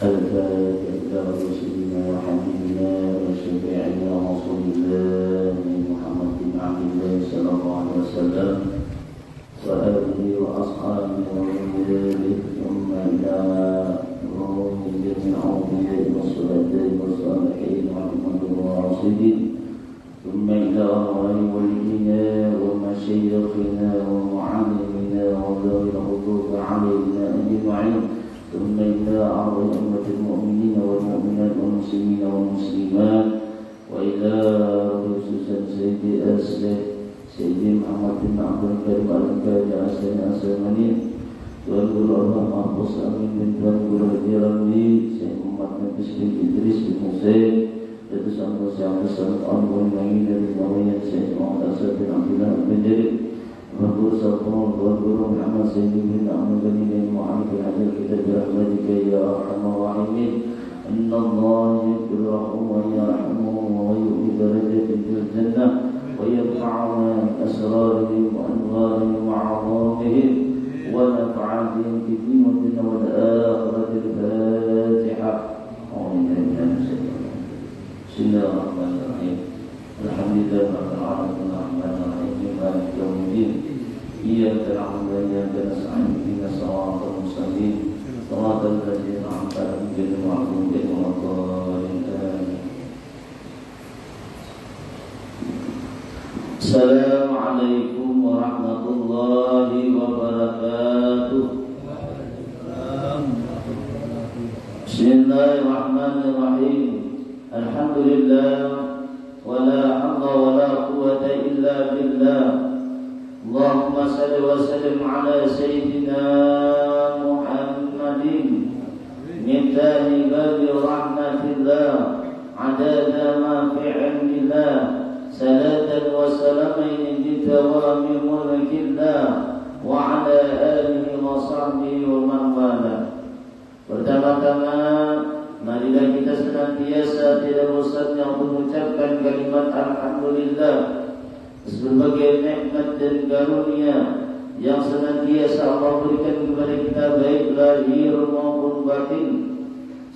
الفاتحة إلى رسولنا وحبيبنا وشفيعنا رسول الله محمد بن عبد الله صلى الله عليه وسلم وآله وأصحابه ومن ثم إلى روح جميع الأنبياء والشهداء والصالحين محمد الراشدين ثم إلى أرواح ولينا ومشايخنا ومعلمنا وذوي الحقوق علينا أجمعين ثم إلى أعظم أمة المؤمنين والمؤمنات والمسلمين والمسلمات وإلى خصوصا سيدي أسلم سيدي محمد بن عبد الكريم الكاجي أسلم أسلمني Tuan Guru Allah Mahfuz Amin bin Tuan Guru Haji Ramli Syekh Muhammad Nafis bin Idris bin Hussein Datuk Samsul Syekh Hasan Al-Bani Nangin dari Nawayan Syekh Muhammad Asad bin Abdullah bin Jarid Tuan Guru Sallallahu Tuan Guru Muhammad Sayyidi bin Ahmad bin Ibn Mu'amid bin Hajar kita birahmatika ya Arhamar Rahimin Inna Allah yaghfirullahu wa yarhamuhu wa yu'ti darajatin fil jannah wa yanfa'una asrarihim wa anwarihim wa 'azamihim ونفع بهم في الدين والدنيا والآخرة الفاتحة بسم الله الرحمن الرحيم الحمد لله رب العالمين الرحمن الرحيم مالك يوم الدين إياك نعبد وإياك نستعين اهدنا الصراط المستقيم صراط الذين أنعمت عليهم غير المغضوب عليهم ولا الضالين آمين السلام عليكم ورحمة الله وبركاته بسم الله الرحمن الرحيم الحمد لله ولا حول ولا قوة إلا بالله اللهم صل وسلم على سيدنا محمد مفتاح باب رحمة الله عدد ما في علم الله صلاة وسلامين بدوام ملك الله وعلى آله وصحبه ومن والاه. Pertama-tama marilah kita senantiasa tidak bosan untuk mengucapkan kalimat alhamdulillah sebagai nikmat dan karunia yang senantiasa Allah berikan kepada kita baik lahir maupun batin.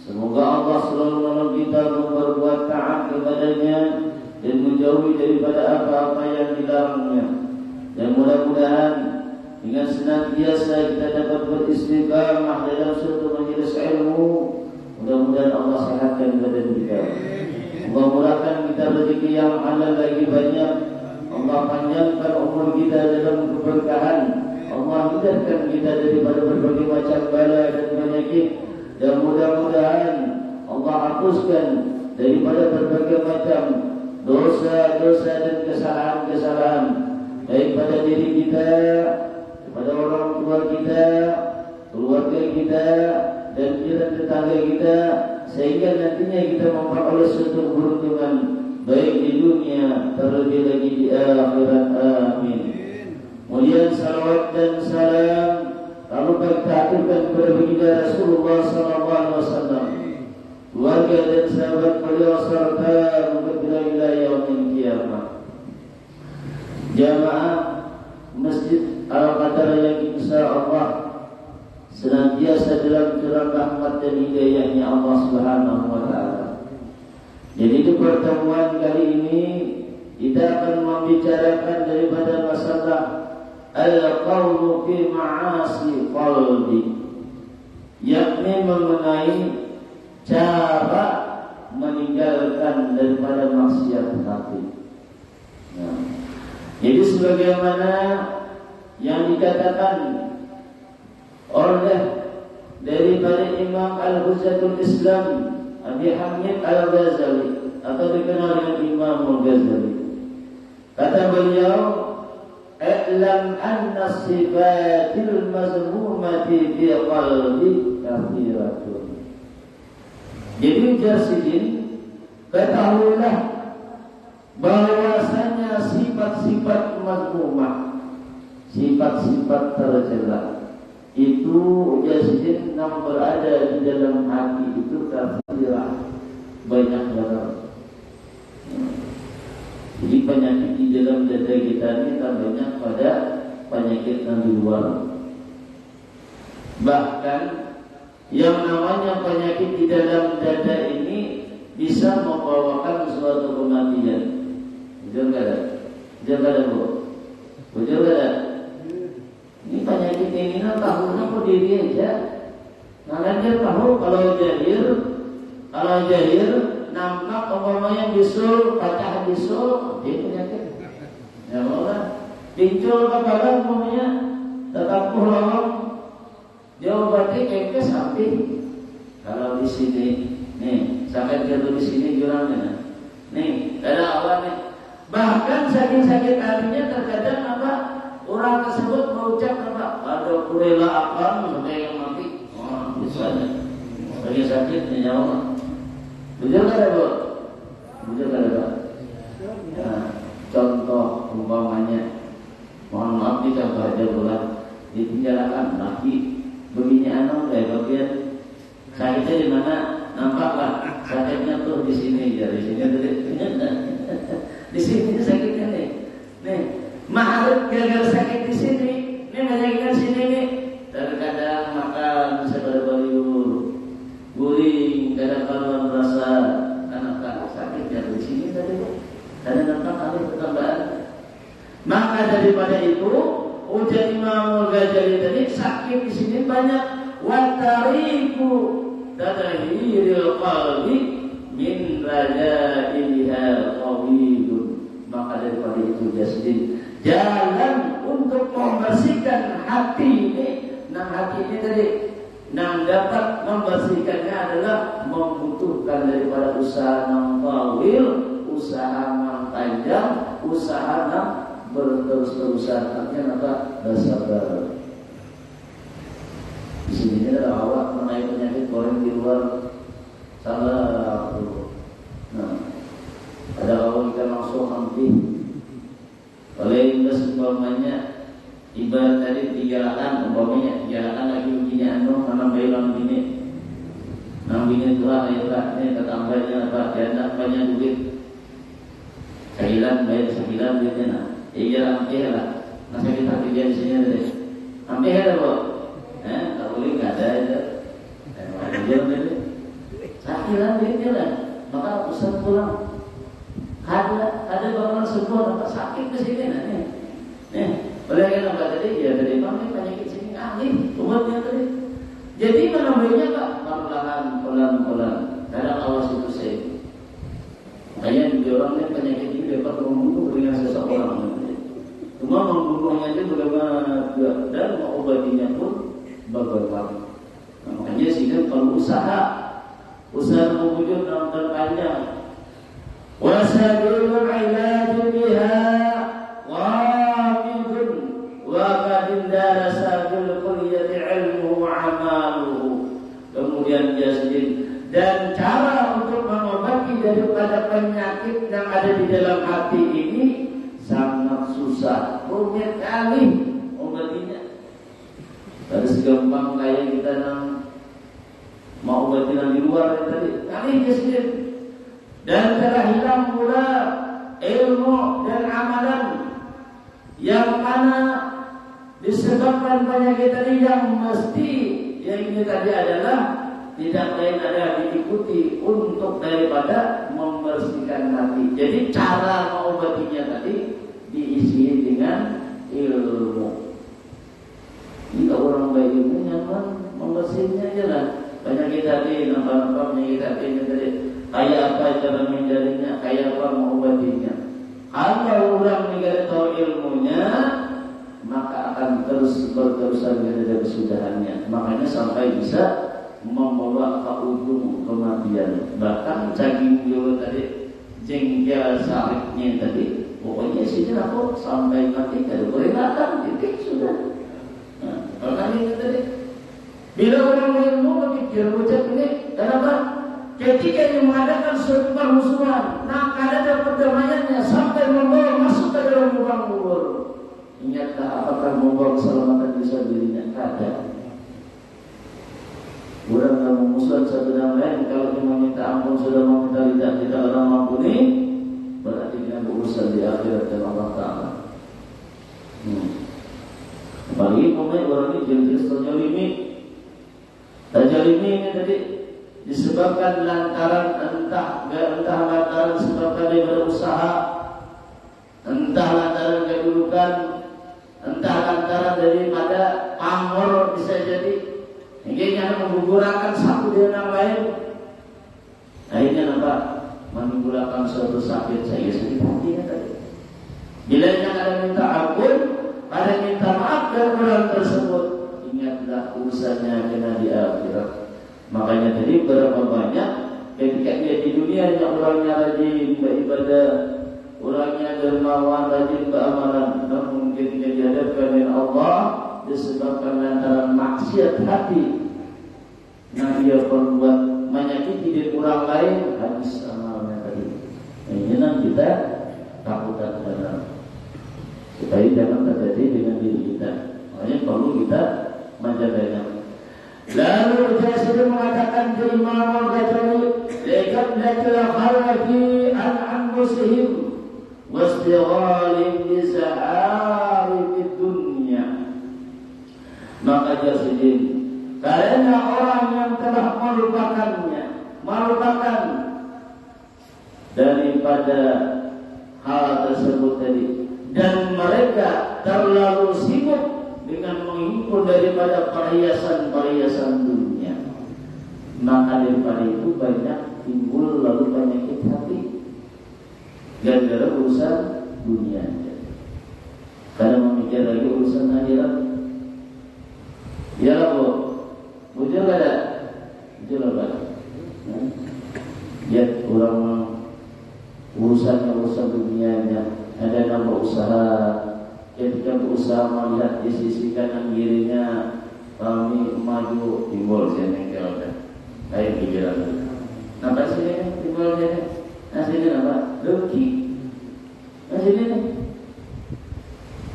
Semoga Allah selalu menolong kita untuk berbuat taat kepadanya dan menjauhi daripada apa-apa yang dilarangnya. Dan mudah-mudahan dengan senantiasa kita dapat beristiqamah dalam suatu majelis ilmu. Mudah-mudahan Allah sehatkan badan kita. Allah murahkan kita rezeki yang halal lagi banyak. Allah panjangkan umur kita dalam keberkahan. Allah hindarkan kita daripada berbagai macam bala dan penyakit. Dan mudah-mudahan Allah hapuskan daripada berbagai macam dosa-dosa dan kesalahan-kesalahan baik pada diri kita, kepada orang tua kita, keluarga kita dan jiran tetangga kita, sehingga nantinya kita memperoleh suatu keberuntungan baik di dunia terlebih lagi di akhirat. Amin. Kemudian salawat dan salam lalu kita aturkan kepada baginda Rasulullah SAW, keluarga dan sahabat beliau serta ila yaumil qiyamah. Jamaah Masjid Al-Qadar yang insyaallah senantiasa dalam curah rahmat dan hidayahnya Allah Subhanahu wa taala. Jadi di pertemuan kali ini kita akan membicarakan daripada masalah al-qawlu fi ma'asi qalbi, yakni mengenai cara meninggalkan daripada maksiat hati. Jadi sebagaimana yang dikatakan oleh daripada Imam Al-Hujjatul Islam Abi Hamid Al-Ghazali atau dikenal dengan Imam Al-Ghazali, kata beliau, "I'lam anna sifatil mazmumati fi qalbi kathiratun." Jadi Jasidin, ketahuilah bahwasanya sifat-sifat mazmumah, sifat-sifat tercela itu Jasidin yang berada di dalam hati itu kathirah, banyak banget. Jadi penyakit di dalam dada kita ini tak banyak pada penyakit yang di luar. Bahkan Yang namanya penyakit di dalam dada ini bisa membawakan suatu kematian. Betul nggak ada? Betul nggak ada, Bu? Betul nggak ada? Ini penyakit ini tahunya kok diri aja. Nah, dia tahu kalau jahil nampak umpamanya bisul, pecah bisul, dia penyakit. Ya Allah, pincul kepala umpamanya tetap pulang, dia obati kekes sapi. Kalau di sini, nih sakit jatuh di sini jurangnya, nih ada awal nih. Bahkan sakit hatinya terkadang apa? Orang tersebut berucap apa? Ada kurela akan sampai yang mati. Oh, misalnya, lagi sakit nyawa. Betul kan, Bu? Betul kan, Pak? Nah, contoh umpamanya, mohon maaf nih contoh aja bulan dipenjarakan lagi begini kayak bagian sakitnya di mana? Nampaklah sakitnya tuh di sini ya, di sini di sini sakitnya nih. Nih, maharut gara-gara sakit di sini. Nih penyakitnya sini nih. Terkadang makan bisa berbaliur, guling, kadang-kadang merasa anak sakitnya di sini tadi. Kadang-kadang alih pertambahan. Maka daripada itu, ujar Imam Ghazali tadi sakit di sini banyak. Watariku tadahiril qalbi min raja'iha qawidun. Maka daripada itu jasdin, jalan untuk membersihkan hati ini. Hati ini tadi dapat membersihkannya adalah membutuhkan daripada usaha yang tawil, usaha yang panjang, usaha yang berterus-terusan. Artinya apa? Bersabar. Di sini ada awak mengenai penyakit goreng di luar salah. Nah, ada awak kita langsung henti. Oleh Inggris umpamanya ibarat tadi digalakan, umpamanya digalakan lagi begini karena bilang begini. Nambingnya tua ya Pak, ini ketambahnya Pak, janda banyak duit. Sahilan bayar sahilan duitnya nah. Iya hampir lah. Masa kita kerja di sini tadi. Hampir ada, Bu. Tak boleh nggak ada aja. Sahilan duitnya lah. Maka pusat pulang. Ada bangunan sebuah tempat sakit ke sini nih. Boleh kan apa tadi? Ya dari mana penyakit sini ahli obatnya tadi. Jadi menambahnya Pak pelan-pelan. Kadang awas itu saya. Makanya di orang ini penyakit ini dapat membunuh dengan seseorang. Cuma membunuhnya itu bagaimana dan mengobatinya pun bagaimana. Nah, makanya sih kan kalau usaha mewujud dalam terpanjang. Wasabilul ilaju biha wamidun wa kadin darasabil kulliyati ilmuhu amaluhu. Kemudian jasdin, dan cara untuk mengobati daripada penyakit yang ada di dalam hati ini sangat susah, rumit kali obatinya. Dari segampang kayak kita mau obatin di luar tadi, kali jasdin. Dan telah hilang pula ilmu dan amalan yang mana disebabkan penyakit tadi yang mesti yang ini tadi adalah tidak lain adalah diikuti untuk daripada membersihkan hati. Jadi cara mengobatinya tadi diisi dengan ilmu. Jika orang baik ilmu nyaman membersihnya aja lah. Penyakit hati, nampak penyakit hati ini tadi. Kayak apa cara menghindarinya, kayak apa mengobatinya. Kalau orang tidak tahu ilmunya, maka akan terus berterusan dari kesudahannya. Makanya sampai bisa membawa ke ujung kematian. Bahkan caging beliau tadi, jengkel sariknya tadi, pokoknya sini aku sampai mati kalau boleh makan, titik sudah. Nah, makanya itu tadi. Bila orang ilmu berpikir ucap ini, kenapa? Ketika yang mengadakan suatu permusuhan, nah ada perdamaiannya sampai membawa masuk ke dalam lubang kubur. Ingatkah apakah membawa keselamatan bisa dirinya? Ada. Orang yang memusuhan satu dan lain, kalau dia meminta ampun sudah meminta tidak orang mengampuni, berarti dia berurusan di akhirat dengan Allah Taala. Apalagi pemain orang ini jenis terzalimi. Terzalimi ini tadi disebabkan lantaran entah lantaran disebabkan daripada usaha, entah lantaran kedudukan, entah lantaran daripada pamor bisa jadi, hingga menggugurkan satu dengan yang lain. Akhirnya nampak menimbulkan suatu sakit saya sakit hatinya tadi. Bila yang ada minta ampun, ada minta maaf dari orang tersebut, ingatlah urusannya kena di akhirat. Makanya tadi berapa banyak ketika dia di dunia yang orangnya rajin beribadah, orangnya dermawan, rajin beramalan, namun ketika dihadapkan dengan Allah disebabkan lantaran maksiat hati, nah dia perbuat menyakiti diri orang lain, habis amalnya tadi. Ini yang kita takutkan dalam supaya jangan terjadi dengan diri kita. Makanya perlu kita menjaganya. Lalu dia sudah mengatakan di Imam Al-Ghazali, "Laqad khalaqi an anfusihim wastighalin bi sa'arib dunya." Maka dia sedih karena orang yang telah melupakan daripada hal tersebut tadi, dan mereka terlalu sibuk dengan menghimpun daripada perhiasan-perhiasan dunia, maka daripada itu banyak timbul lalu penyakit hati gara-gara urusan dunia, karena memikir lagi urusan akhirat. Ya Bu, muncul ada, muncul apa? Ya orang urusan dunianya, ada nama usaha. Ketika berusaha melihat di sisi kanan kirinya kami maju, timbul sini kalau kayak pikiran. Nampak sini timbul sini, sini nampak dengki, sini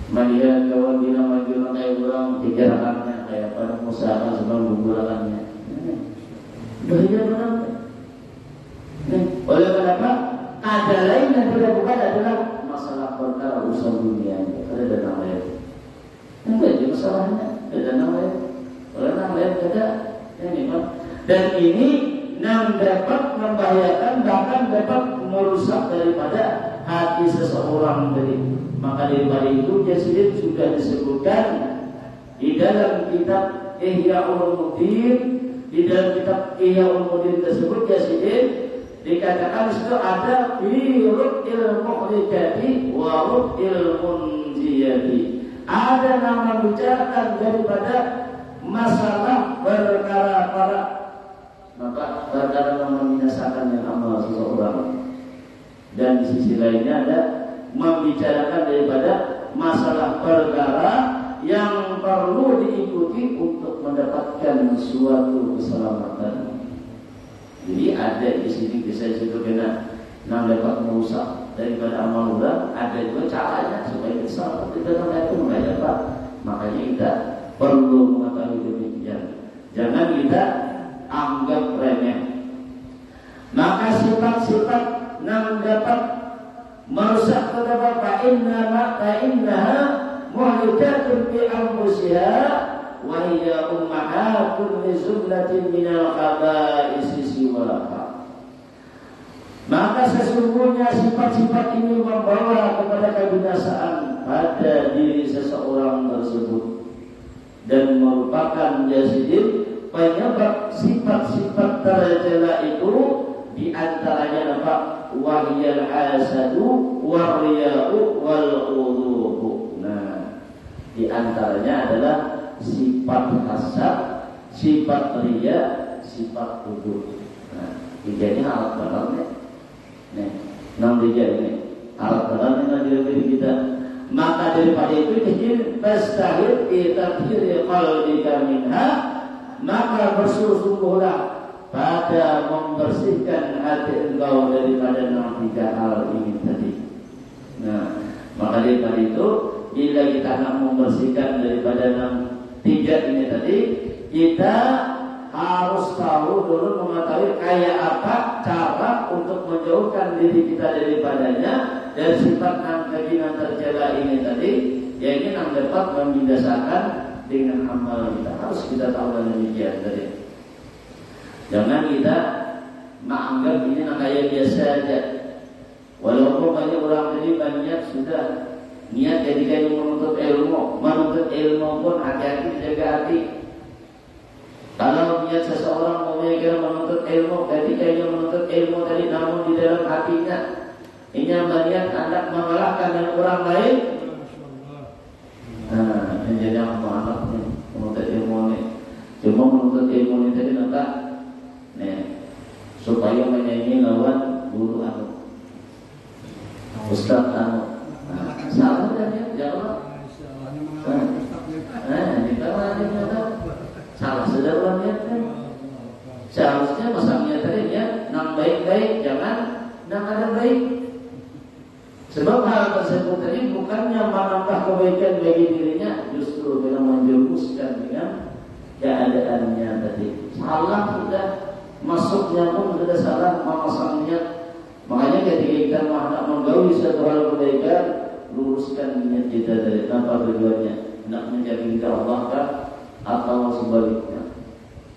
melihat kawan kita maju kayak orang pikirannya kayak pada usaha sebelum gugurakannya. Bahaya banget. Oleh kenapa? Ada lain yang tidak bukan adalah masalah perkara urusan dunia. Ada dana lain. Enggak ada masalahnya. Ada dana lain. Oleh dana lain ada. Dan ini yang dapat membahayakan, bahkan dapat merusak daripada hati seseorang tadi. Maka daripada itu Yazid sudah disebutkan di dalam kitab Ihya Ulumuddin. Di dalam kitab Ihya Ulumuddin tersebut Yazid dikatakan itu ada firul mukhrijati wa rub'il munjiyati. Ada nama bicarakan daripada masalah perkara maka perkara yang membinasakan yang amal seseorang, dan di sisi lainnya ada membicarakan daripada masalah perkara yang perlu diikuti untuk mendapatkan suatu keselamatan. Jadi ada di sini bisa itu kena dapat merusak daripada amal orang, ada juga caranya supaya bisa kita itu mengajar Pak. Makanya kita perlu mengetahui demikian. Jangan kita anggap remeh. Maka sifat-sifat yang dapat merusak terdapat fa'innaha muhlikatun bi anfusiha wa hiya ummahatun li zumlatin minal khaba'isi siwaha. Maka sesungguhnya sifat-sifat ini membawa kepada kebinasaan pada diri seseorang tersebut dan merupakan jazidin penyebab sifat-sifat tercela itu, di antaranya apa? Wahyal hasadu wariya'u wal udubu. Nah, di antaranya adalah sifat hasad, sifat riya, sifat udub. Nah, tiga ini alat balarnya. Nih, 6 tiga ini alat balarnya dari diri kita. Maka daripada itu jadi pastahil itafiri qalbika minha, maka bersungguh-sungguhlah pada membersihkan hati engkau daripada 3 hal ini tadi. Nah, maka daripada itu bila kita nak membersihkan daripada 3 ini tadi, kita harus tahu dulu, mengetahui kayak apa cara untuk menjauhkan diri kita daripadanya dan sifat yang tercela ini tadi, yang ingin dapat membinasakan dengan amal kita. Harus kita tahu demikian tadi. Jangan kita menganggap ini kayak biasa aja. Walaupun banyak orang tadi banyak sudah niat ketika menuntut ilmu pun hati-hati, jaga hati. Kalau niat seseorang menuntut ilmu, ketika ia menuntut ilmu tadi namun di dalam hatinya ia melihat anak mengalahkan yang orang lain, menjadi anaknya menuntut ilmu ini. Cuma menuntut ilmu ini tadi nampak, supaya menyanyi lawan guru anu, Ustaz anu, salah dia jawab. Salah sedang niat kan. Seharusnya masangnya tadi ya, nang baik-baik, jangan nang ada baik. Sebab hal tersebut tadi bukannya menambah kebaikan bagi dirinya, justru dengan menjerumuskan dengan keadaannya tadi. Salah sudah, masuknya pun sudah salah memasangnya. Makanya ketika kita hendak menggauli satu hal kebaikan, luruskan niat kita dari apa tujuannya, nak mencari ridha Allah kah atau sebaliknya,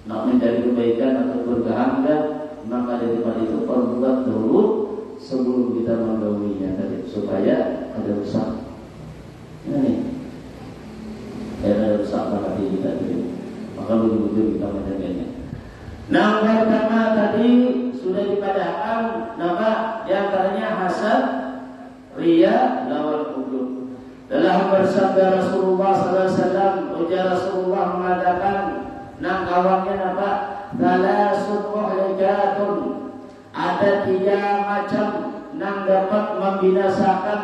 nak mencari kebaikan atau berkahan kah? Maka dari tempat itu perbuat dulu sebelum kita menggaulinya tadi, supaya ada rusak. Ini ada rusak hati kita tadi, maka betul-betul kita menjaganya. Nah, pertama tadi sudah dipadahkan, nama diantaranya hasad, riya, lawan ujub. Dalam bersabda Rasulullah SAW, ujar Rasulullah mengatakan, nang kawannya apa? Thalathun muhlikatun. Ada 3 macam nang dapat membinasakan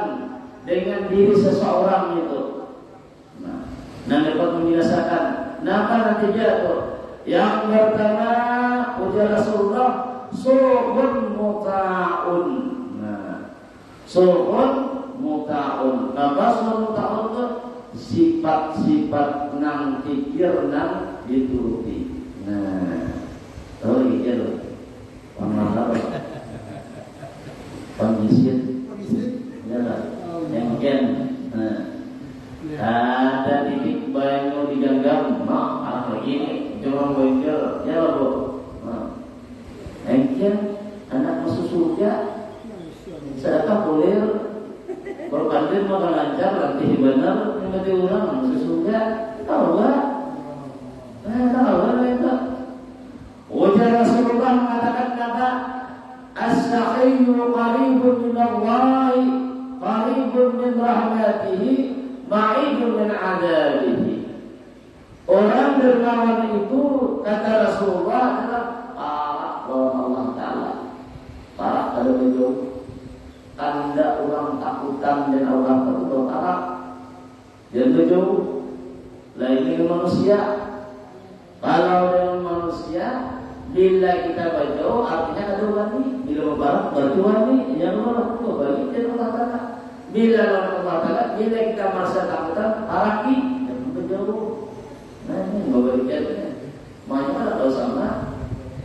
dengan diri seseorang itu. Nang dapat membinasakan. Apa nanti jatuh? Yang pertama, ujar Rasulullah, suhun muta'un. Suhun muta'un. Apa suhun muta'un itu? Sifat-sifat nang pikir nang dituruti. Tahu gitu loh. Pengalaman. Pengisit. Ya lah. Mungkin. Ada titik banyu digenggam. Begini. Cuma bengkel. Ya lah bu. Mungkin anak masuk surga. Sedekah boleh. Kalau pandai makan lancar, latih benar, mati orang masuk surga. Tahu tak? Tahu tak? Ujar Rasulullah mengatakan kata as-sa'iyyu qaribun min Allah, qaribun min rahmatihi, ba'idun min 'adabihi. Orang dermawan itu kata Rasulullah adalah Allah Ta'ala. Parah kalau begitu. Tanda orang takutan dan orang takut Allah. Dan jauh. Lain dengan manusia. Kalau dengan manusia, bila kita berjauh artinya ada wani. Bila berbarak berarti wani. Yang Allah bagi dan Allah Ta'ala. Bila Allah Ta'ala, bila kita merasa takutan, araki dan berjauh. Nah ini memberikannya. Makanya kalau sama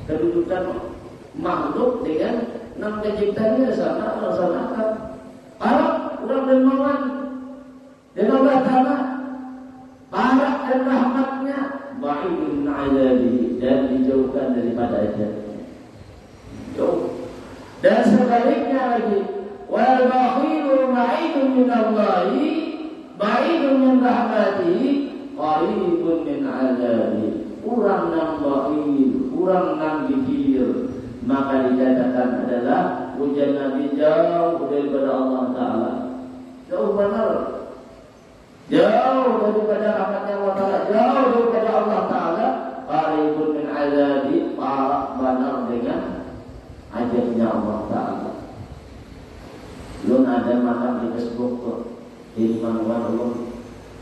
kedudukan makhluk dengan enam penciptanya sama melaksanakan para orang dermawan dan Allah Ta'ala, para dan rahmatnya ba'idun azabi, dan dijauhkan daripada ajalnya. Jauh. Dan sebaliknya lagi, wal bakhilu ba'idun min Allahi, ba'idun min rahmatihi, qaribun min azabi. Orang nang bakhil, orang nang dikir, maka dikatakan adalah ujian Nabi jauh daripada Allah Ta'ala. Jauh benar. Jauh daripada rahmatnya Allah Ta'ala, jauh daripada Allah Ta'ala. Qaribun min azabi, parah benar dengan ajaknya Allah Ta'ala. Belum ada makam di Facebook tuh, di mana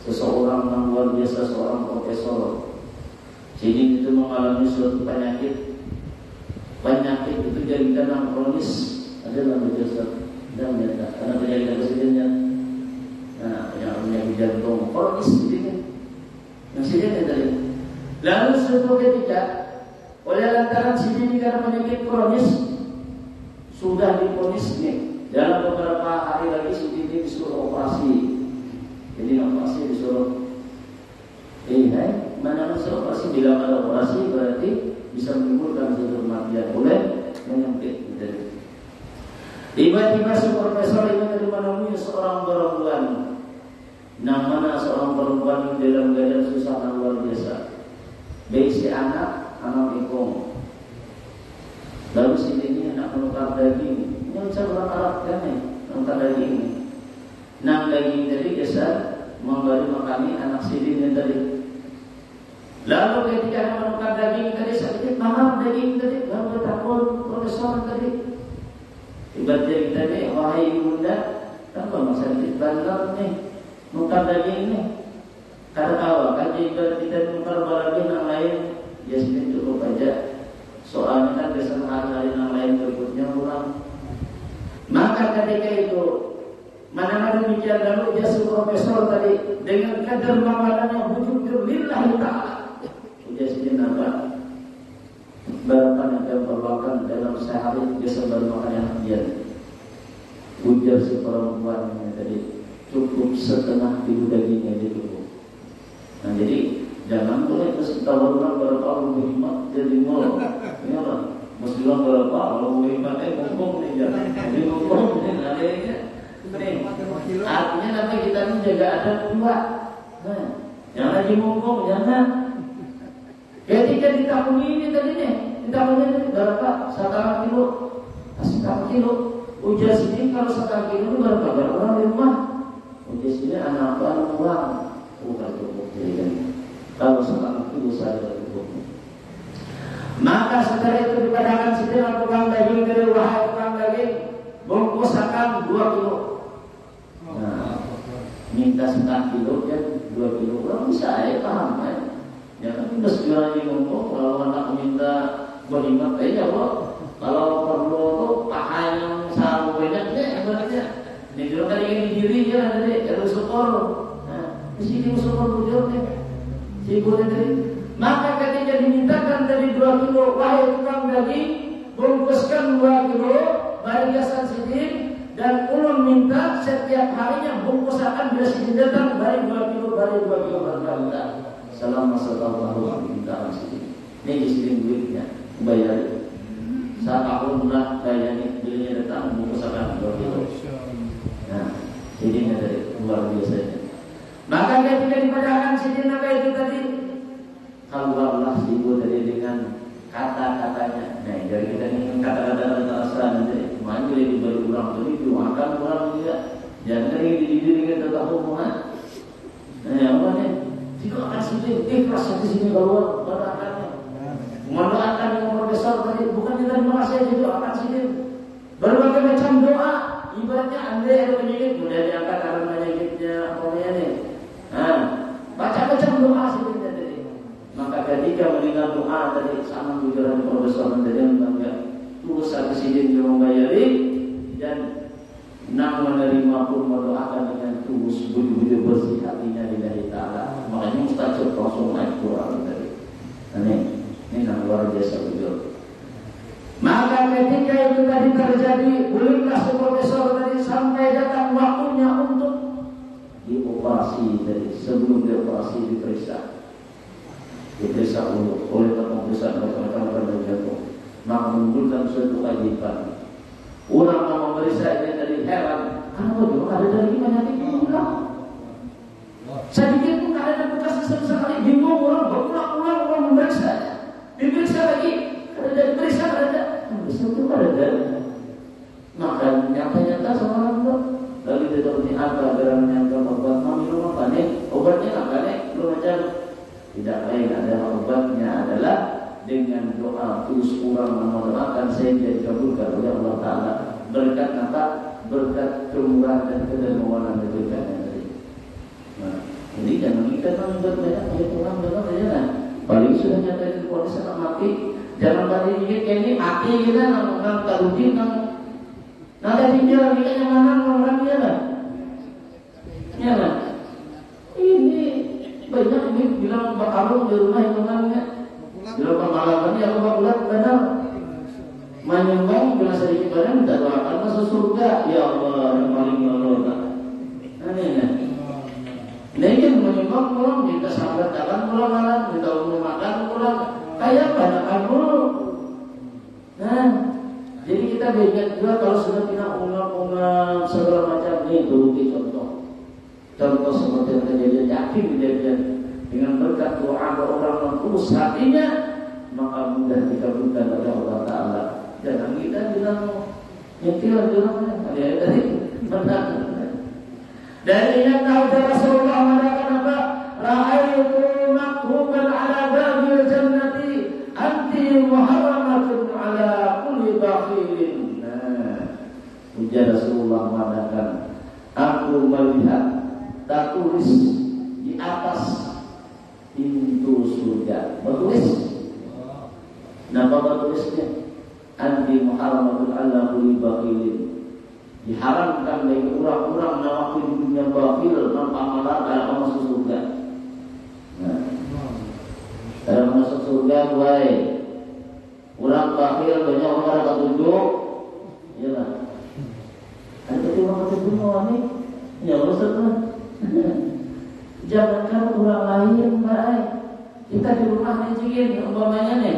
seseorang yang luar biasa, seorang profesor. Jadi itu mengalami suatu penyakit. Penyakit itu jadi karena kronis adalah berjasa dan nyata karena penyakit presidennya. Nah, penyakit jantung kronis jadi yang sini tadi. Lalu suatu ketika oleh lantaran sini karena penyakit kronis sudah diponis nih dalam beberapa hari lagi sini disuruh operasi. Jadi operasi disuruh. Mana disuruh operasi, bila ada operasi berarti bisa menimbulkan satu kematian oleh menyempit dari. Tiba-tiba si profesor ini menemui seorang perempuan. Namanya seorang perempuan dalam keadaan susah dan luar biasa. Baik si anak ikong. Lalu si ini anak menukar daging. Yang saya orang Arab kan menukar daging. Nang daging tadi kesan memberi makani anak sidin tadi. Lalu ketika anak menukar daging tadi sedikit mahal daging tadi. Lalu takut profesor tadi. Ibaratnya kita ni, wahai ibunda, apa masa sedikit bandar ni, nukar daging ni. Kata awak, kaji ibarat kita nukar barang yang lain, ya sedikit cukup aja. Soalnya kan kesan hari-hari yang lain berikutnya pulang. Maka ketika itu, mana-mana demikian lalu jasa profesor tadi dengan kedermawanannya wujud lillahi ta'ala. Ujian sedikit apa? Berapa yang akan berlakukan dalam sehari biasa bermakan yang dia. Ujar si perempuan ini tadi cukup setengah kilo dagingnya dia cukup. Nah jadi jangan boleh tawarkan berapa lebih hemat jadi mul. Ini apa? Mesti bilang berapa lebih hemat ngomong nih jangan. Jadi ngomong nih adanya. Artinya nanti kita ini jaga ada dua. Nah, jangan lagi ngomong jangan. Ketika di tahun ini tadi nih, di tahun ini berapa? 1 kilo, 1 kilo. Ujian sini kalau 1 kilo itu berapa? Berapa di rumah? Ujian sini anak uang, bukan cukup jadi. Kalau 1 kilo saya cukup. Maka setelah itu dipadakan setelah tukang daging dari wahai tukang daging, bungkus akan 2 kilo. Nah, minta 1 kilo dan 2 kilo, orang bisa paham kan? Jangan kita sekiranya ngomong kalau anak minta berlimat aja kok. Kalau perlu tuh paha yang sama banyaknya ibaratnya. Ini juga kan ingin diri ya tadi harus syukur. Nah, di sini syukur bujurnya. Si ibu tadi. Maka ketika dimintakan dari 2 kilo, wahai tukang daging, bungkuskan 2 kilo, barisan sidin dan ulun minta setiap harinya bungkusakan bila sidin datang dari 2 kilo berkali-kali. Selama 1 tahun minta sini. Ini disini duitnya bayar. 1 tahun lah bayarnya belinya datang bungkusakan 2 kilo. Nah, sidinnya dari luar biasanya. Maka ketika dipadahkan sidin maka itu tadi keluarlah si ibu tadi dengan kata-katanya. Nah, jadi kita ingin kata-kata asal nanti maju lagi berulang jadi doakan orang juga. Jangan lagi didirikan tetap hubungan. Nah, yang apa nih? Jika akan sedih, ikhlas di sini keluar berakannya. Mendoakan yang profesor tadi bukan kita merasa jadi akan sedih. Berbagai macam doa, ibaratnya anda ada penyakit, mudah diangkat karena penyakitnya orangnya nih. Nah, baca macam doa sedih tadi. Maka ketika mendengar doa tadi sama bujuran profesor tadi yang bangga, terus satu sedih dia membayari dan nang menerima pun mendoakan dengan tulus bujur bersih hatinya lillahi ta'ala. Makanya mustajab langsung naik Quran tadi. Ini yang luar biasa bujur. Maka ketika itu tadi terjadi, bolehkah si profesor tadi sampai datang waktunya untuk dioperasi tadi. Sebelum dioperasi diperiksa oleh pemeriksaan rekan-rekan jantung. Maka menimbulkan suatu keajaiban. Orang yang memeriksa ini dari heran, kenapa juga ada dari penyakit berulang? Sedikit pun ada bekas sebesar kali bingung orang berulang-ulang orang memeriksa. Diperiksa lagi, ada dari periksa ada. Itu ada. Maka nyata-nyata sama orang tua. Lalu dia tahu ini apa barangnya obat minum apa nih? Obatnya apa nih? Belum macam tidak lain adalah obatnya adalah dengan doa tulus orang mendoakan sehingga dikabulkan oleh Allah Ta'ala berkat apa? Berkat kemurahan dan kedermawanan diberikannya tadi. Nah, jadi jangan kita membuat banyak ayat Tuhan dalam aja. Paling sudah nyata di kualitas anak mati. Jangan tadi dikit kayak ini mati kita nang taruhi nang nanti dia kita yang mana orang dia lah. Ya lah. Ini banyak ini bilang berkarung di rumah itu namanya. Bila pengalaman ya Allah bulat benar menyumbang bila sedikit badan minta doakan masuk surga ya Allah yang paling menolong. Ini kan menyumbang pulang minta sahabat jalan pulang malam minta umur makan pulang kayak banyak kamu kita ingat juga kalau sudah kita ungap-ungap segala macam ini turuti contoh seperti yang kejadian yakin kejadian dengan berkat doa orang yang tulus hatinya maka mudah dikabulkan oleh Allah Taala. Jangan kita bilang nyetil bilang dari benar. Dan ingat tahu Rasulullah mengatakan apa? Ra'aitu maktuban ala babil jannati anti muharramatun ala kulli bakhilin. Ujar Rasulullah mengatakan, aku melihat tertulis di atas pintu surga. Bertulis. Napa bertulisnya? Anti muharramatun ala kulli bakhilin. Diharamkan bagi orang-orang yang waktu di dunia bakhil nampak malah kalau masuk surga. Nah, kalau masuk surga, buai orang bakhil banyak orang ketujuh, ya lah. Ada orang ketujuh ni, ya Ustaz lah. Jangankan orang lain, baik. Kita di rumah ni jigin, umpamanya ni.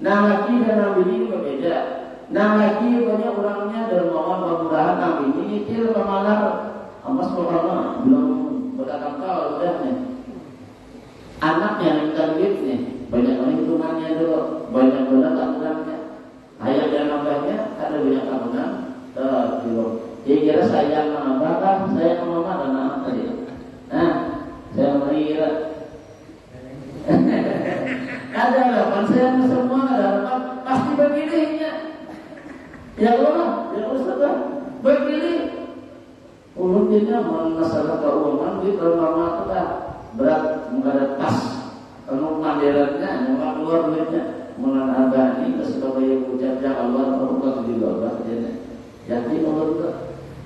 Nah laki dan nabi ini berbeda. Nah lagi banyak orangnya dermawan pemurahan nabi ini kira pemalar amas pertama belum berkata kau udah nih anaknya yang terlibat nih banyak orang hitungannya dulu banyak banget tabungannya ayah dan nambahnya ada banyak tabungan kilo dia kira sayang sama bapak sayang sama mama dan anak tadi saya mengira ada lah sayang semua ada pasti begininya. Ya Allah, ya Ustaz, berpilih. Ulunnya masalah keuangan di dalam apa berat menghadap pas. Kalau mandirannya, mau keluar duitnya, mengenal ini sebagai ucapnya Allah terbuka di bawah dia. Jadi menurut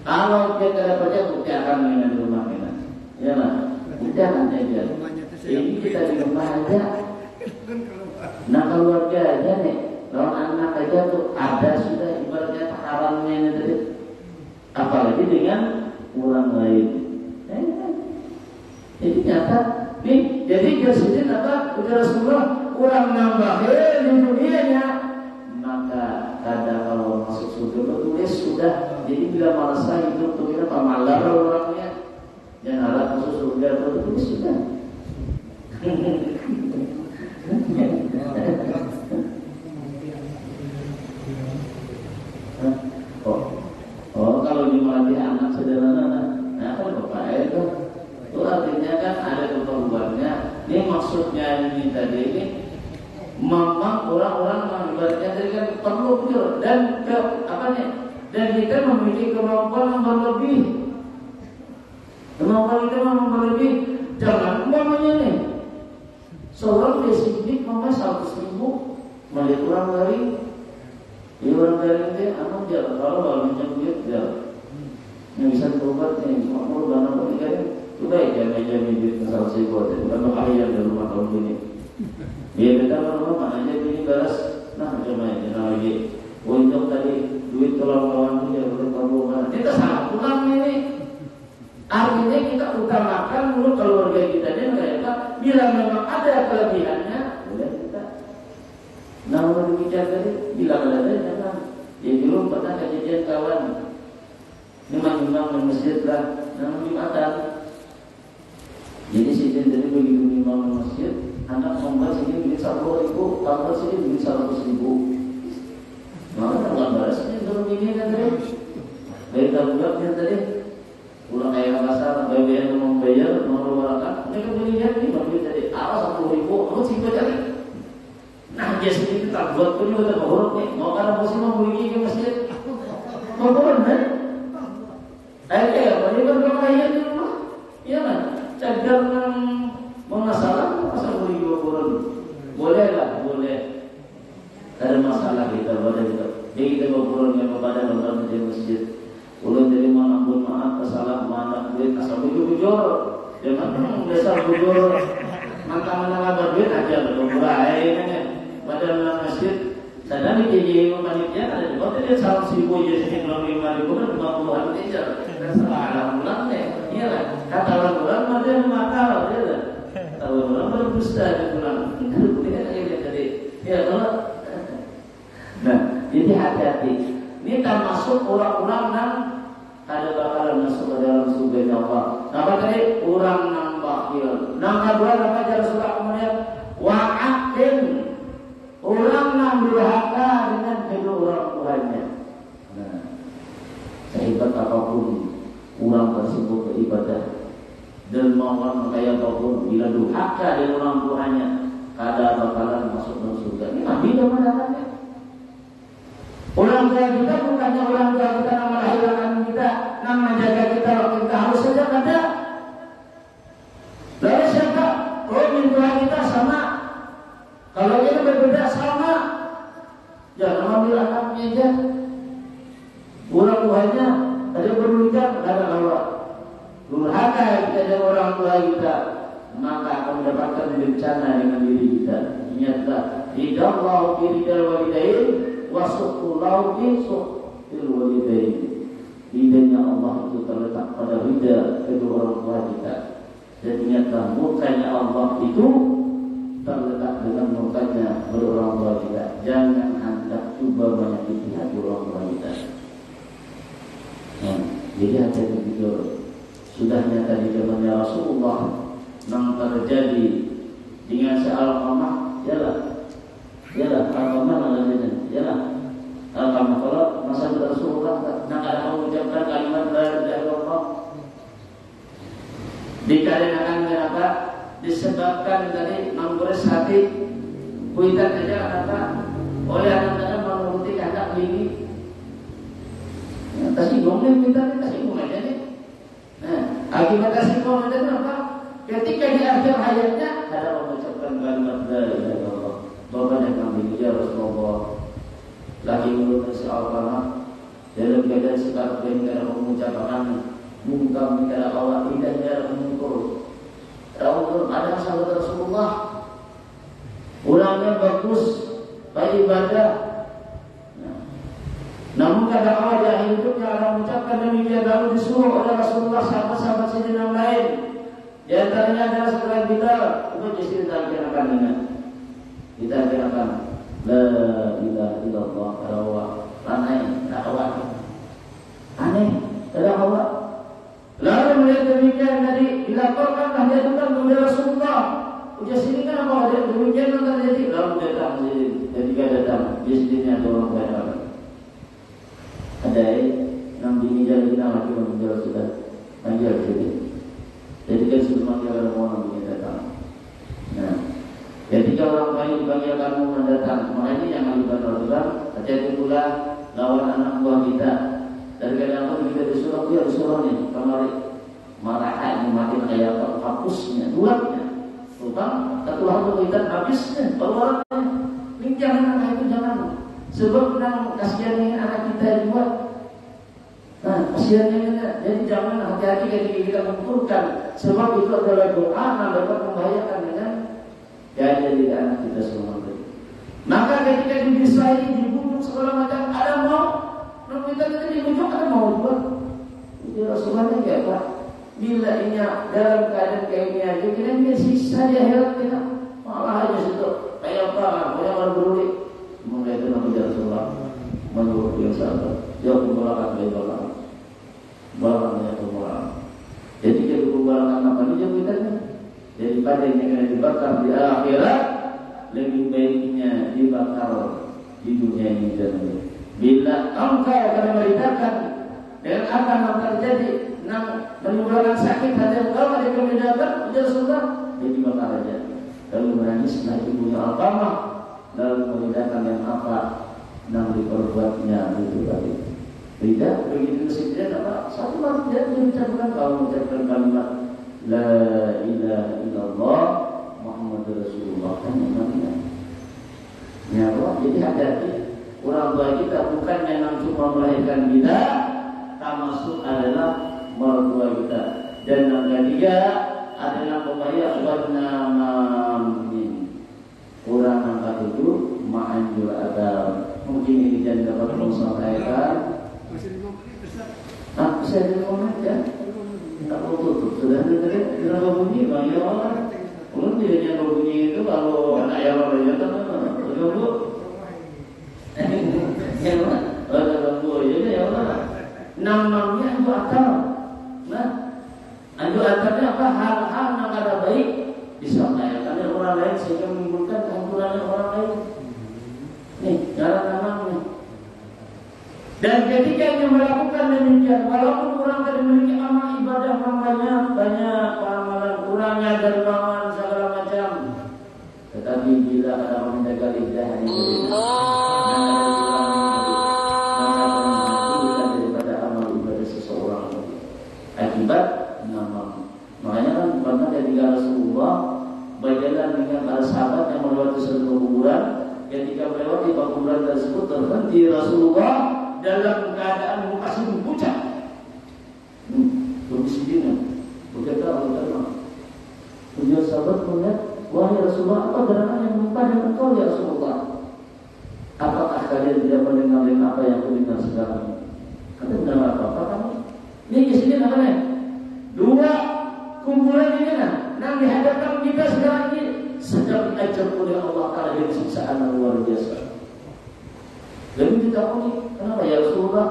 kalau dia tidak percaya bukti akan dengan rumah kita. Ya lah, jangan aja. Ini kita di rumah aja. Nah keluarga aja nih. Kalau anak aja tuh ada sudah ibaratnya haramnya tadi, apalagi dengan orang lain. Jadi nyata, nih jadi kesulitan apa? Udah Rasulullah orang nambah di dunianya, maka ada kalau masuk surga bertulis sudah. Jadi bila merasa hidup tuh kita pamalar orangnya, yang harap masuk surga bertulis sudah. Kalau dimelatih anak sederhana, nah kan bapak itu artinya kan ada keperluannya. Ini maksudnya ini tadi ini, memang orang-orang mengibaratnya tadi kan perlu betul dan dan kita memiliki kemampuan yang berlebih. Kemampuan kita berlebih. Jangan umpamanya nih, seorang desidik memang 100.000 melihat orang dari orang dari itu anak dia kalau minjem duit dia yang bisa berobat nih cuma mau dana bertiga itu baik ya meja duit kesal saya buat itu bukan bahaya dari rumah tahun ini dia kita rumah mana aja ini balas nah coba ya lagi untuk tadi duit kawan-kawan dia boleh tabungan kita sangat pulang ini artinya kita utamakan dulu keluarga kita dan mereka bila memang ada kelebihannya boleh kita. Nah, berbicara tadi bilang ada jangan. Ya dulu pernah kejadian kawan imam-imam di masjid lah, namun Jumatan. Jadi sini tadi begitu imam di masjid, anak membuat sini duit 10.000, tambah sini duit 100.000. Maka tak balas ini belum ini kan tadi. Baik tabungan tadi. Pulang kayak pasar, BBM membayar, mengeluarkan, mereka beli ini bagi tadi awas 10.000, lu sih tadi. Nah, dia sendiri tak buat pun juga terhormat nih. Mau karena musim mau beli ke masjid, mau turun kan? Apa? Dia berkaya di rumah, iya kan? Cadangan masalah masa beli dua turun, boleh lah, boleh. Ada masalah kita boleh kita. Jadi kita berkurang yang kepada orang di masjid. Ulun dari mana pun maaf kesalahan mana duit asal bujur, jangan dasar bujur. Mantap duit aja berbuai kan ya. Pada masjid sadar di jadi panitia ada juga dia 100.000 jadi kalau 5.000 kan 50-an aja. Alhamdulillah deh. Iya lah. Kata orang mata dia lah. Kata orang berdusta di bulan. Itu dia tadi. Ya kalau nah, jadi hati-hati. Ini termasuk orang-orang yang ada bakalan masuk ke dalam surga Allah. Apa tadi? Orang yang bakhil. Yang kedua apa aja Rasulullah kemudian? Wa'akin. Orang yang durhaka dengan kedua orang tuanya. Nah, sehebat apapun orang tersebut beribadah dan mohon kaya apapun, bila durhaka dengan orang tuanya, kada bakalan masuk dalam surga. Ini Nabi dah mengatakannya. Orang tua kita bukannya orang tua kita yang melahirkan kita, yang menjaga kita waktu kita harus saja ada. Lalu siapa? Oh, minta kita sama. Kalau ini berbeda sama. Jangan ambil anaknya aja. Orang tuanya ada berulikan, ada Allah. Durhaka kita dengan orang tua kita, maka akan mendapatkan bencana dengan diri kita. Ingatlah, ridallahu fi ridal walidain wa suqullahu fi suqil walidain. Ridanya Allah itu terletak pada ridha kedua orang tua kita. Dan ingatlah, murkanya Allah itu terletak dengan murkanya kedua orang tua kita. Jangan hendak cuba menyakiti hati orang tua kita. Jadi ada begitu. Sudah nyata di zamannya Rasulullah yang terjadi dengan Al-Qamah, yalah Al-Qamah namanya, yalah Al-Qamah. Kalau masa Rasulullah nak ada mengucapkan kalimat la ilaha illallah, dikarenakan kenapa? Disebabkan dari menggores hati, kuitan saja kenapa? Oleh anak-anak menuruti kehendak ini. Tersinggung nih kuitan, tersinggung aja nih. Nah, akibat tersinggung itu apa? Ketika di akhir hayatnya ada mengucapkan kalimat la ilaha illallah. Bapaknya kami ya Rasulullah. Lagi menurut si Al-Qamah dalam keadaan sekarang dengan mengucapkan mungkam kepada Allah tidak ada mengukur. Rasul ada sahabat Rasulullah. Orangnya bagus, beribadah. Namun kadang Allah di akhir hidupnya ada mengucapkan demikian, lalu disuruh oleh Rasulullah sahabat-sahabat sejenis yang lain. Di antaranya adalah seorang kita untuk cerita akan ingat. Kita akan la ilaha illallah Allah. Aneh, tidak Allah. Lalu melihat demikian tadi dilaporkanlah dia tentang kepada Rasulullah. Ujar sini kan apa ada demikian yang terjadi. Lalu datang ketika datang di sini ada orang banyak. Ada yang bini jalan kita lagi menjual sudah panggil jadi. Jadi kan sudah manggil orang bini datang. Nah, ketika orang lain dipanggil kamu mendatang, makanya jangan lupa Rasulullah. Hati-hati pula lawan anak buah kita. Dari kadang-kadang kita disuruh dia disuruh nih, kemarin marahnya makin kayak hapusnya, duanya. Sultan, satu hal kita habisnya, pengeluarannya. Ini jangan anak itu jangan. Sebab nang kasihannya anak kita dibuat. Nah, kasihannya jadi jangan hati-hati ketika kita mengukurkan. Sebab itu adalah doa yang dapat membahayakan dengan jadi anak kita semua. Maka ketika di desa ini dibujuk segala macam, ada mau kita dibujuk ada mau juga. Jadi Rasulullah kayak apa? Bila ini dalam keadaan kayak ini aja, kita dia sisa dia heran kita. Malah aja situ kayak apa? Kayak orang berulik. Mulai itu Nabi Rasulullah menurut yang sahabat dia kumpulkan dari barangnya kumpulkan. Jadi kita kumpulkan apa ini jauh kita daripada yang kena dibakar di akhirat, lebih baiknya dibakar di dunia ini dan bila engkau akan memberitakan dengan apa yang terjadi menimbulkan sakit hati engkau ada kemudahan Rasulullah dia dibakar aja. Lalu menangislah ibunya Al-Qamah, lalu membedakan yang apa yang diperbuatnya itu tadi. Tidak begitu kesimpulan apa? Satu orang dia mengucapkan kalau mengucapkan kalimat la ilaha illallah Muhammadur Rasulullah kan namanya. Ya Allah, jadi hati-hati orang tua kita bukan memang cuma melahirkan kita, termasuk adalah mertua kita. Dan yang ketiga adalah membayar warna kurang angka itu ma'anjur ada mungkin ini dan dapat menyampaikan bisa diomong ya tak mau tutup sudah tidak bunyi banyak orang mungkin tidaknya bunyi itu kalau anak yang orang aja kan betul ya ada lembu Namanya anju atar. Nah, anju atarnya apa? Hal-hal yang ada baik disampaikan oleh orang lain sehingga menimbulkan kehancuran orang lain. Nih, cara namanya. Dan ketika dia melakukan demikian, walaupun orang tadi memiliki amal ibadah banyak amalan kurangnya dan bangun segala macam, tetapi bila ada menjaga lidah ini daripada amal ibadah seseorang akibat nama. Makanya kan pernah ketika Rasulullah berjalan dengan para sahabat yang melewati satu kuburan, ketika melewati kuburan tersebut terhenti Rasulullah dalam keadaan muka sibuk pucat. Berbisiknya berkata Allah, punya sahabat melihat, wahai Rasulullah, apa gerangan yang menimpa dengan engkau ya Rasulullah? Apakah kalian tidak mendengar apa yang kudengar sekarang? Kalian mendengar apa kamu? Ini kesini namanya dua kuburan ini nah di hadapan kita sekarang ini sedang diajar oleh Allah Taala dari siksaan yang luar biasa. Lalu kita kenapa ya Rasulullah?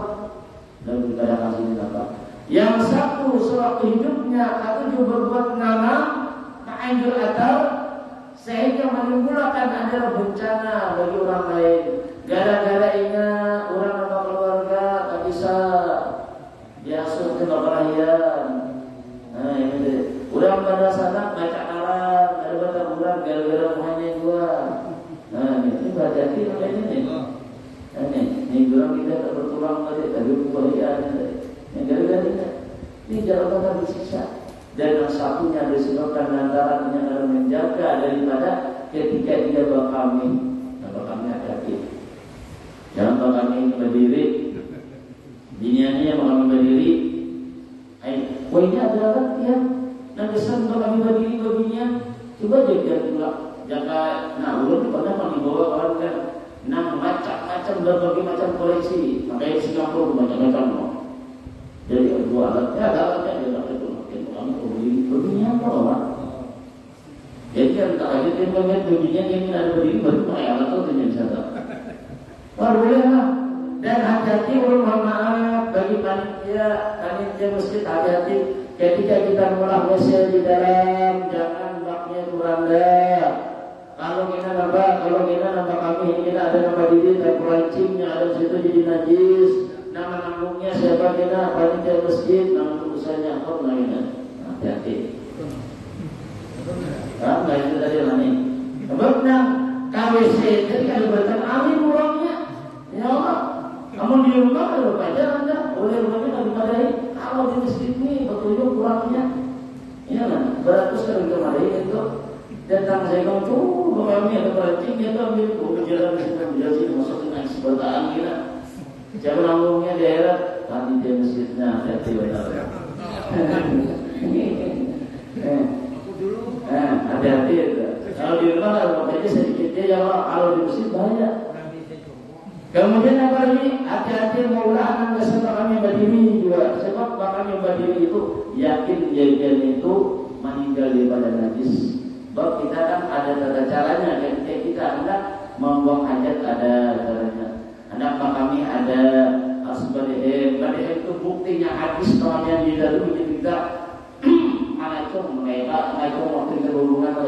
Lalu kita kasih apa? Yang satu sewaktu hidupnya atau juga berbuat nama anjur atau sehingga menimbulkan adalah bencana bagi orang lain. Gara-gara ingat orang nama keluarga tak bisa biasa ke berahian. Nah ini deh. Orang pada sana baca Arab, ada baca Quran gara-gara muhanya gua. Nah ini baca ini nih. Ini bilang kita tak bertulang tadi, tapi kebahagiaan tadi. Yang gara-gara ini jalan kita disiksa. Dan yang satunya disebabkan antaranya adalah menjaga daripada ketika dia berkami. Nah, berkami hati-hati. Jangan berkami berdiri. Biniannya berkami berdiri. Wah ini adalah dia. Nanti sen berkami berdiri binian. Coba dia pulang. Jaga. Nah, ulun pernah kami bawa orang kan. Macam-macam berbagai macam koleksi. Makanya di Singapura macam-macam. Jadi dua alatnya ada alatnya dia tak ada makin orang berdiri apa orang. Jadi kan tak ada yang banyak berdirinya yang ada berdiri baru pakai alat itu jadi satu. Baru boleh lah. Dan hati-hati mohon maaf bagi panitia masjid hati-hati ketika kita mengolah WC di dalam jangan baknya kuranda. Kalau kita nambah kami, kita ada nama diri, tapi pelancingnya ada situ jadi najis. Nama nambungnya siapa kita? Panitia masjid, nama tulisannya apa namanya? Hati-hati. Enggak itu tadi mana? Benar. KWC jadi kalau berkata amin kurangnya. Ya Allah. Kamu di rumah kalau baca anda, oleh rumahnya kalau dipadai. Kalau di masjid ini betul kurangnya. Iya kan? Beratus kali kemarin itu. Datang saya ngomong, kami ada pelancing, dia tuh ambil berjalan masuk ke naik sebataan kita. Jangan ngomongnya daerah, panitia masjidnya hati-hati benar. Hati-hati. Kalau di rumah kalau pakai sedikitnya ya kalau di masjid banyak. Kemudian apa lagi? Hati-hati maulah anak bersama kami berdiri juga. Sebab kami berdiri itu yakin jajan itu meninggal daripada najis. Sebab kita kan ada tata caranya ketika kita hendak membuang hajat ada caranya. Hendak kami ada asbadeh itu buktinya hadis namanya di dalam kita mengacung waktu kerungan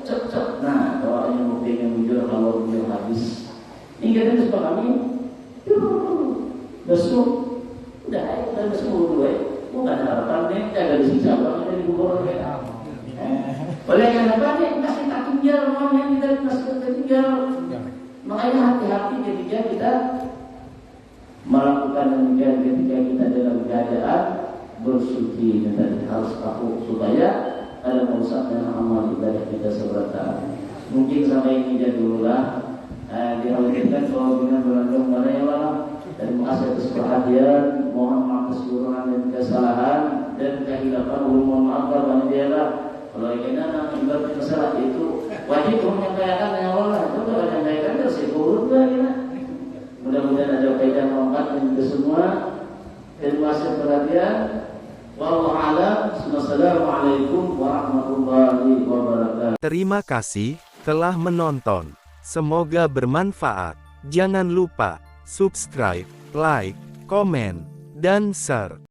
cep. Nah kalau yang buktinya muncul kalau muncul hadis. Ini kita sebab kami besok udah besok dulu bukan harapan nih jaga disiksa orang dari kubur kita. Oleh karena apa masih tak tinggal rumahnya kita masih tak tinggal. Makanya hati-hati ketika kita melakukan demikian ketika kita dalam keadaan bersuci dan harus tahu supaya ada merusaknya amal ibadah kita seberapa. Mungkin sampai ini jadi dululah. Dihadirkan bahwa dengan beragam mana dan mengasih atas perhatian, mohon maaf keseluruhan dan kesalahan dan kehilapan, mohon maaf kepada dia. Kalau kita ibarat masalah itu wajib menyampaikan yang Allah itu kalau menyampaikan terus ikut kita. Mudah-mudahan ada faedah manfaat untuk semua. Terima kasih perhatian. Wallahu a'lam. Wassalamualaikum warahmatullahi wabarakatuh. Terima kasih telah menonton. Semoga bermanfaat. Jangan lupa subscribe, like, komen, dan Sir.